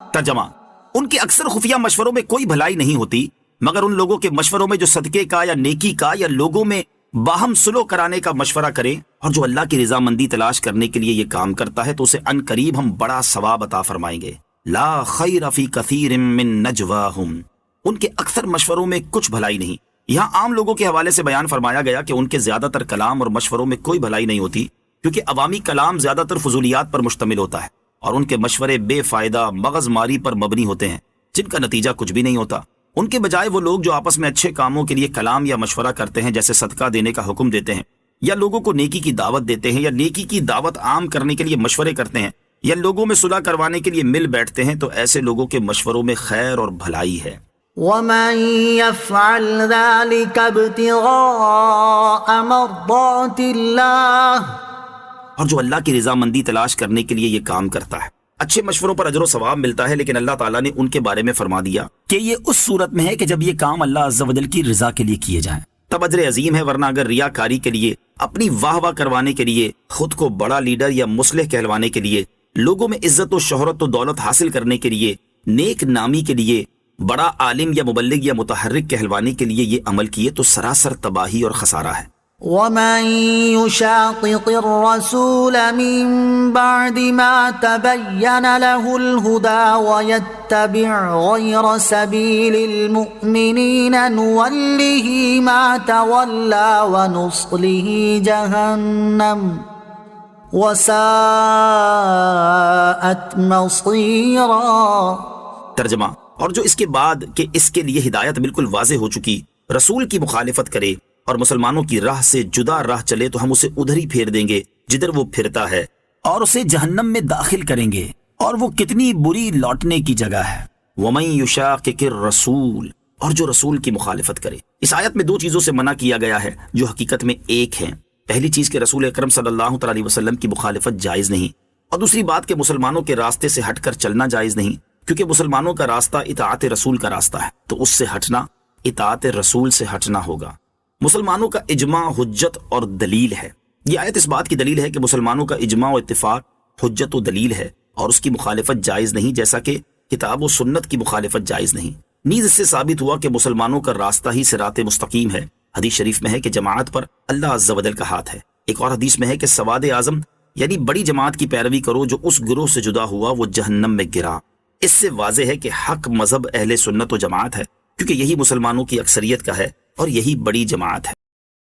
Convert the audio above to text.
ترجمہ: ان کے اکثر خفیہ مشوروں میں کوئی بھلائی نہیں ہوتی مگر ان لوگوں کے مشوروں میں جو صدقے کا یا نیکی کا یا لوگوں میں باہم سلو کرانے کا مشورہ کرے، اور جو اللہ کی رضامندی تلاش کرنے کے لیے یہ کام کرتا ہے تو اسے ان قریب ہم بڑا ثواب عطا فرمائیں گے۔ لا خیر فی کثیر من نجواہم، ان کے اکثر مشوروں میں کچھ بھلائی نہیں۔ یہاں عام لوگوں کے حوالے سے بیان فرمایا گیا کہ ان کے زیادہ تر کلام اور مشوروں میں کوئی بھلائی نہیں ہوتی، کیونکہ عوامی کلام زیادہ تر فضولیات پر مشتمل ہوتا ہے اور ان کے مشورے بے فائدہ مغز ماری پر مبنی ہوتے ہیں جن کا نتیجہ کچھ بھی نہیں ہوتا۔ ان کے بجائے وہ لوگ جو آپس میں اچھے کاموں کے لیے کلام یا مشورہ کرتے ہیں، جیسے صدقہ دینے کا حکم دیتے ہیں، یا لوگوں کو نیکی کی دعوت دیتے ہیں، یا نیکی کی دعوت عام کرنے کے لیے مشورے کرتے ہیں، یا لوگوں میں صلح کروانے کے لیے مل بیٹھتے ہیں، تو ایسے لوگوں کے مشوروں میں خیر اور بھلائی ہے۔ وَمَن يَفْعَلْ ذَلِكَ ابْتِغَاءَ مَرْضَاتِ اللَّهِ، اور جو اللہ کی رضامندی تلاش کرنے کے لیے یہ کام کرتا ہے، اچھے مشوروں پر اجر و ثواب ملتا ہے، لیکن اللہ تعالیٰ نے ان کے بارے میں فرما دیا کہ یہ اس صورت میں ہے کہ جب یہ کام اللہ عز و جل کی رضا کے لیے کیے جائیں، تب اجر عظیم ہے، ورنہ اگر ریاکاری کے لیے، اپنی واہ واہ کروانے کے لیے، خود کو بڑا لیڈر یا مصلح کہلوانے کے لیے، لوگوں میں عزت و شہرت و دولت حاصل کرنے کے لیے، نیک نامی کے لیے، بڑا عالم یا مبلغ یا متحرک کہلوانے کے لیے یہ عمل کیے تو سراسر تباہی اور خسارہ ہے۔ وَمَن يُشَاقِقِ الرَّسُولَ مِن بَعْدِ مَا تَبَيَّنَ لَهُ الْهُدَى وَيَتَّبِعْ غَيْرَ سَبِيلِ الْمُؤْمِنِينَ نُوَلِّهِ مَا تَوَلَّى وَنُصْلِهِ جَهَنَّمَ وَسَاءَتْ مَصِيرًا۔ ترجمہ: اور جو اس کے بعد کہ اس کے لیے ہدایت بالکل واضح ہو چکی، رسول کی مخالفت کرے اور مسلمانوں کی راہ سے جدا راہ چلے تو ہم اسے ادھر ہی پھیر دیں گے جدھر وہ پھرتا ہے، اور اسے جہنم میں داخل کریں گے، اور وہ کتنی بری لوٹنے کی جگہ ہے۔ وَمَن يُشَاقِقِ الرَّسُولَ، اور جو رسول کی مخالفت کرے۔ اس آیت میں دو چیزوں سے منع کیا گیا ہے جو حقیقت میں ایک ہیں۔ پہلی چیز کہ رسول اکرم صلی اللہ علیہ وسلم کی مخالفت جائز نہیں، اور دوسری بات کہ مسلمانوں کے راستے سے ہٹ کر چلنا جائز نہیں، کیونکہ مسلمانوں کا راستہ اطاعت رسول کا راستہ ہے، تو اس سے ہٹنا اطاعت رسول سے ہٹنا ہوگا۔ مسلمانوں کا اجماع حجت اور دلیل ہے۔ یہ آیت اس بات کی دلیل ہے کہ مسلمانوں کا اجماع و اتفاق حجت و دلیل ہے، اور اس کی مخالفت جائز نہیں، جیسا کہ کتاب و سنت کی مخالفت جائز نہیں۔ نیز اس سے ثابت ہوا کہ مسلمانوں کا راستہ ہی صراط مستقیم ہے۔ حدیث شریف میں ہے کہ جماعت پر اللہ عز و جل کا ہاتھ ہے۔ ایک اور حدیث میں ہے کہ سواد اعظم یعنی بڑی جماعت کی پیروی کرو، جو اس گروہ سے جدا ہوا وہ جہنم میں گرا۔ اس سے واضح ہے کہ حق مذہب اہل سنت و جماعت ہے، کیونکہ یہی مسلمانوں کی اکثریت کا ہے اور یہی بڑی جماعت ہے۔